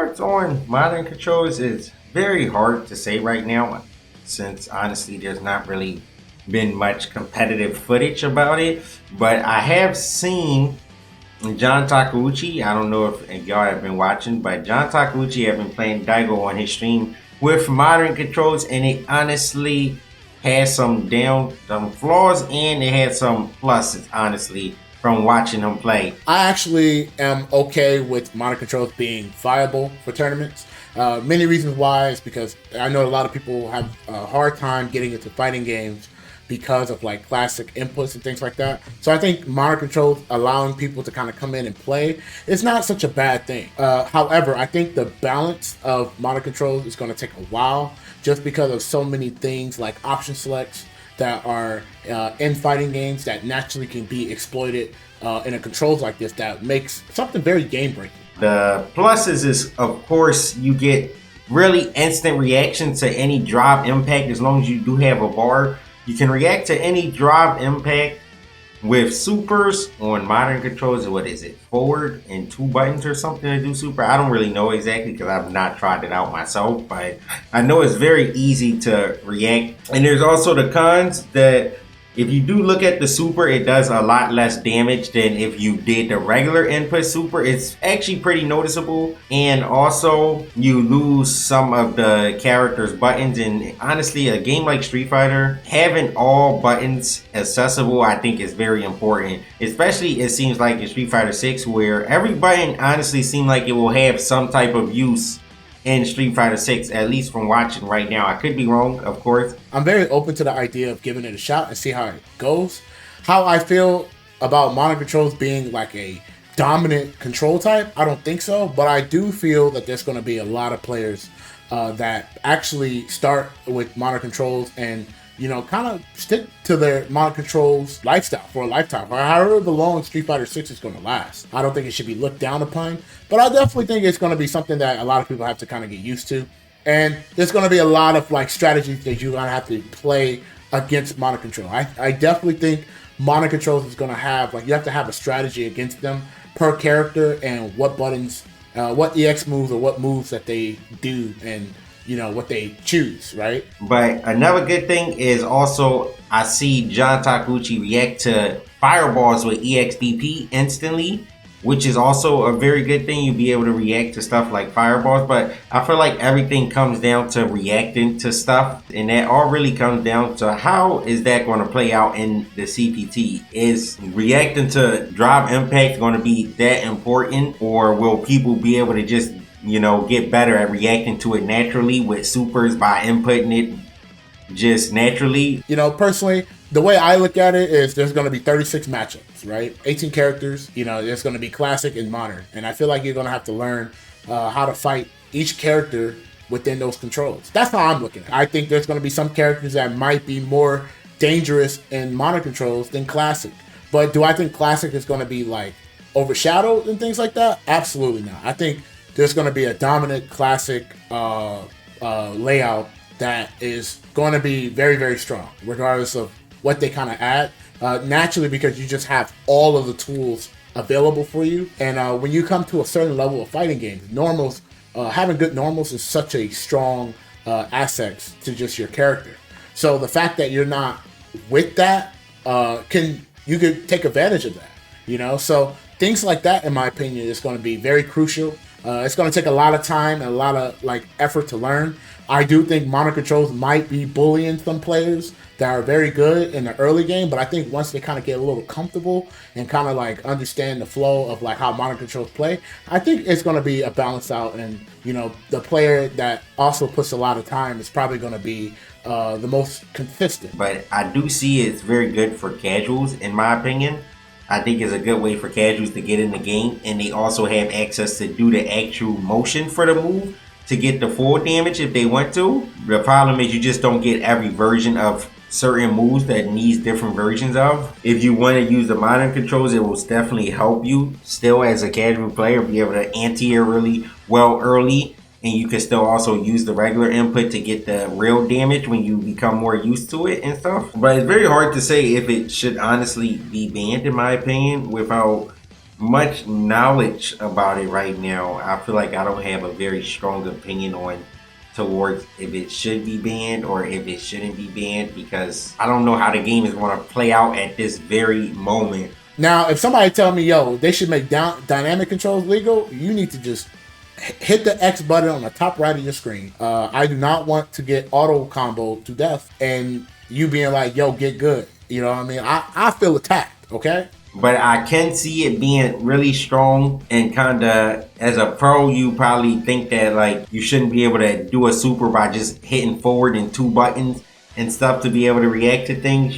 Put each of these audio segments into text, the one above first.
thoughts on modern controls is very hard to say right now, since honestly, there's not really been much competitive footage about it. But I have seen John Takeuchi. I don't know if y'all have been watching, but John Takeuchi have been playing Daigo on his stream with modern controls, and it honestly has some flaws and it had some pluses, honestly, from watching him play. I actually am okay with modern controls being viable for tournaments. Many reasons why is because I know a lot of people have a hard time getting into fighting games because of like classic inputs and things like that. So I think modern controls allowing people to kind of come in and play is not such a bad thing. However, I think the balance of modern controls is going to take a while just because of so many things like option selects that are in fighting games that naturally can be exploited in a controls like this that makes something very game breaking. The pluses is, of course, you get really instant reaction to any drop impact as long as you do have a bar. You can react to any drop impact with supers on modern controls. What is it? Forward and 2 buttons or something to do super? I don't really know exactly because I've not tried it out myself, but I know it's very easy to react. And there's also the cons that if you do look at the super, it does a lot less damage than if you did the regular input super. It's actually pretty noticeable. And also, you lose some of the character's buttons. And honestly, a game like Street Fighter, having all buttons accessible, I think is very important. Especially, it seems like in Street Fighter 6, where every button honestly seems like it will have some type of use in Street Fighter 6, at least from watching right now. I could be wrong, of course. I'm very open to the idea of giving it a shot and see how it goes. How I feel about modern controls being like a dominant control type, I don't think so, but I do feel that there's going to be a lot of players that actually start with modern controls and kind of stick to their modern controls lifestyle for a lifetime, or however long Street Fighter 6 is going to last. I don't think it should be looked down upon, but I definitely think it's going to be something that a lot of people have to kind of get used to. And there's going to be a lot of like strategies that you're going to have to play against modern control. I definitely think modern controls is going to have, like, you have to have a strategy against them per character and what buttons, what EX moves or what moves that they do and what they choose, right? But another good thing is also I see John Takeuchi react to fireballs with EXDP instantly, which is also a very good thing. You'll be able to react to stuff like fireballs, but I feel like everything comes down to reacting to stuff, and that all really comes down to how is that going to play out in the CPT. Is reacting to drop impact going to be that important, or will people be able to just get better at reacting to it naturally with supers by inputting it just naturally? Personally, the way I look at it is there's going to be 36 matchups, right? 18 characters, there's going to be classic and modern. And I feel like you're going to have to learn how to fight each character within those controls. That's how I'm looking at it. I think there's going to be some characters that might be more dangerous in modern controls than classic. But do I think classic is going to be like overshadowed and things like that? Absolutely not. I think there's going to be a dominant classic layout that is going to be very, very strong, regardless of what they kind of add. Naturally, because you just have all of the tools available for you. And when you come to a certain level of fighting games, normals, having good normals is such a strong asset to just your character. So the fact that you're not with that, you could take advantage of that, So things like that, in my opinion, is going to be very crucial. It's going to take a lot of time and a lot of effort to learn. I do think modern controls might be bullying some players that are very good in the early game, but I think once they kind of get a little comfortable and kind of understand the flow of how modern controls play, I think it's going to be a balance out. And the player that also puts a lot of time is probably going to be the most consistent. But I do see it's very good for casuals, in my opinion. I think it's a good way for casuals to get in the game, and they also have access to do the actual motion for the move to get the full damage if they want to. The problem is you just don't get every version of certain moves that needs different versions of. If you want to use the modern controls, it will definitely help you still as a casual player be able to anti-air really well early, and you can still also use the regular input to get the real damage when you become more used to it and stuff. But it's very hard to say if it should honestly be banned, in my opinion, without much knowledge about it right now. I feel like I don't have a very strong opinion on towards if it should be banned or if it shouldn't be banned, because I don't know how the game is going to play out at this very moment. Now, if somebody tell me, yo, they should make dynamic controls legal, you need to just hit the X button on the top right of your screen. I do not want to get auto combo to death and you being like, yo, get good. You know what I mean? I feel attacked, okay? But I can see it being really strong, and kind of as a pro, you probably think that like you shouldn't be able to do a super by just hitting forward and two buttons and stuff to be able to react to things.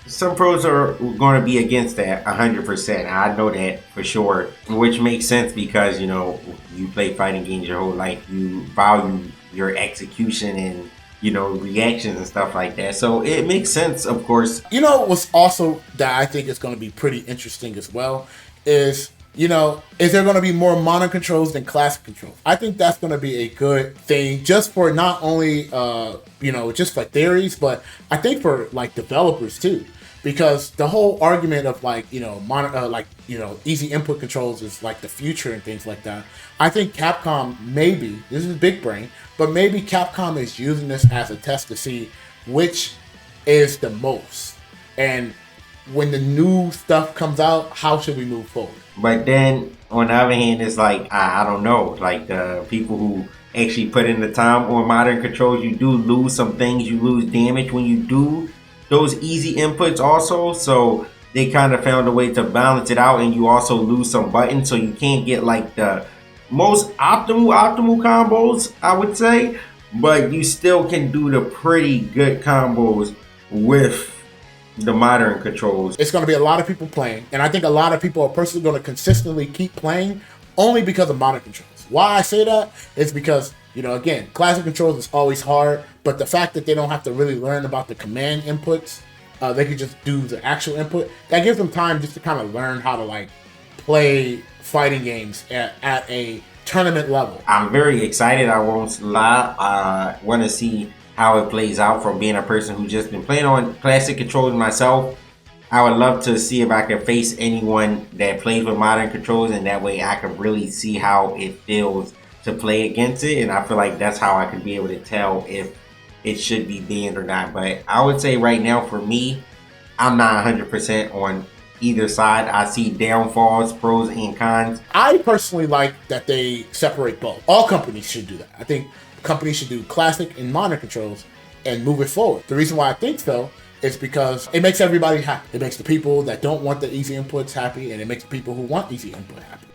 Some pros are going to be against that 100%. I know that for sure, which makes sense because you play fighting games your whole life. You value your execution and reactions and stuff like that. So it makes sense, of course. What's also that I think is going to be pretty interesting as well is, is there going to be more modern controls than classic controls? I think that's going to be a good thing just for not only, just for theories, but I think for like developers too. Because the whole argument of easy input controls is like the future and things like that. I think Capcom maybe, this is big brain, but maybe Capcom is using this as a test to see which is the most. And when the new stuff comes out, how should we move forward? But then on the other hand, it's like, I don't know, like the people who actually put in the time on modern controls, you do lose some things, you lose damage when you do those easy inputs also. So they kind of found a way to balance it out, and you also lose some buttons, so you can't get like the most optimal combos, I would say, but you still can do the pretty good combos with the modern controls. It's going to be a lot of people playing, and I think a lot of people are personally going to consistently keep playing only because of modern controls. Why I say that is because, again, classic controls is always hard, but the fact that they don't have to really learn about the command inputs, they can just do the actual input. That gives them time just to kind of learn how to like play fighting games at a tournament level. I'm very excited. I won't lie. I want to see how it plays out from being a person who's just been playing on classic controls myself. I would love to see if I could face anyone that plays with modern controls, and that way I can really see how it feels to play against it. And I feel like that's how I could be able to tell if it should be banned or not. But I would say right now for me, I'm not 100% on either side. I see downfalls, pros and cons. I personally like that they separate both. All companies should do that. I think companies should do classic and modern controls and move it forward. The reason why I think so is because it makes everybody happy. It makes the people that don't want the easy inputs happy, and it makes the people who want easy input happy.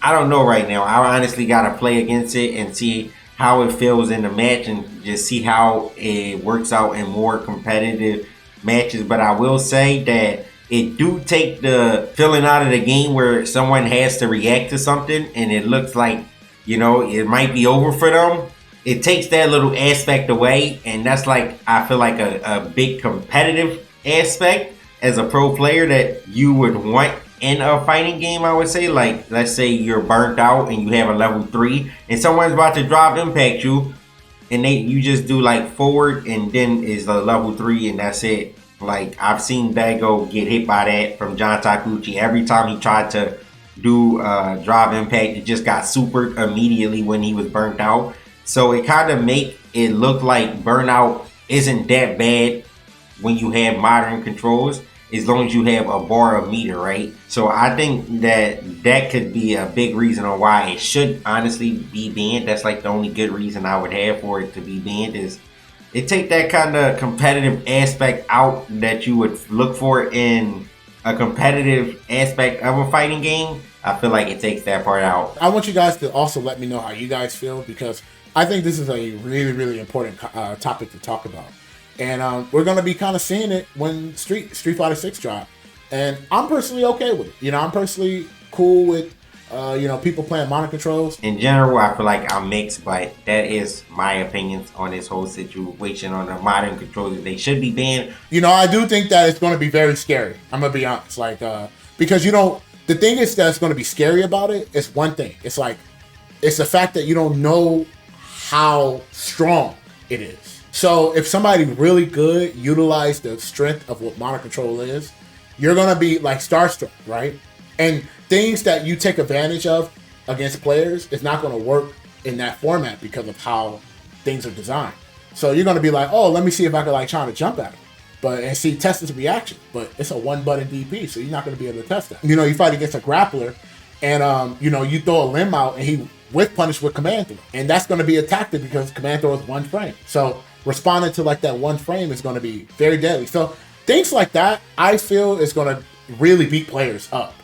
I don't know right now. I honestly got to play against it and see how it feels in the match and just see how it works out in more competitive matches. But I will say that it do take the feeling out of the game where someone has to react to something and it looks like, it might be over for them. It takes that little aspect away, and that's like, I feel like a big competitive aspect as a pro player that you would want in a fighting game, I would say. Like, let's say you're burnt out and you have a level 3 and someone's about to drop impact you, and you just do like forward and then is a level 3 and that's it. Like, I've seen Dago get hit by that from John Takuchi. Every time he tried to do drop impact, it just got supered immediately when he was burnt out. So it kind of make it look like burnout isn't that bad when you have modern controls, as long as you have a bar of meter, right? So I think that could be a big reason on why it should honestly be banned. That's like the only good reason I would have for it to be banned, is it take that kind of competitive aspect out that you would look for in a competitive aspect of a fighting game. I feel like it takes that part out. I want you guys to also let me know how you guys feel, because I think this is a really, really important topic to talk about. And we're going to be kind of seeing it when Street Fighter 6 drop. And I'm personally okay with it. I'm personally cool with, people playing modern controls. In general, I feel like I'm mixed, but that is my opinions on this whole situation on the modern controllers. They should be banned. I do think that it's going to be very scary. I'm going to be honest. Like, because the thing is that's going to be scary about it is one thing. It's like, it's the fact that you don't know how strong it is. So if somebody really good utilize the strength of what modern control is, you're gonna be like starstruck, right? And things that you take advantage of against players is not going to work in that format because of how things are designed. So you're going to be like, oh, let me see if I can like try to jump at him. And test his reaction. But it's a one button DP, so you're not going to be able to test that. You fight against a grappler and, you throw a limb out and he whiff punish with command throw. And that's going to be a tactic because command throw is one frame. So responding to like that one frame is going to be very deadly. So things like that, I feel is going to really beat players up.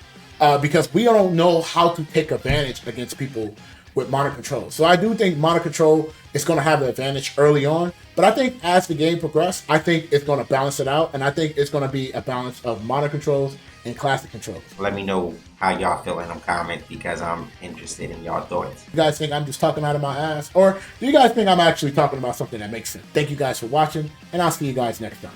Because we don't know how to take advantage against people with modern control. So I do think modern control is going to have an advantage early on, but I think as the game progresses, I think it's going to balance it out, and I think it's going to be a balance of modern controls and classic controls. Let me know how y'all feel in them comments because I'm interested in y'all thoughts. You guys think I'm just talking out of my ass, or do you guys think I'm actually talking about something that makes sense? Thank you guys for watching, and I'll see you guys next time.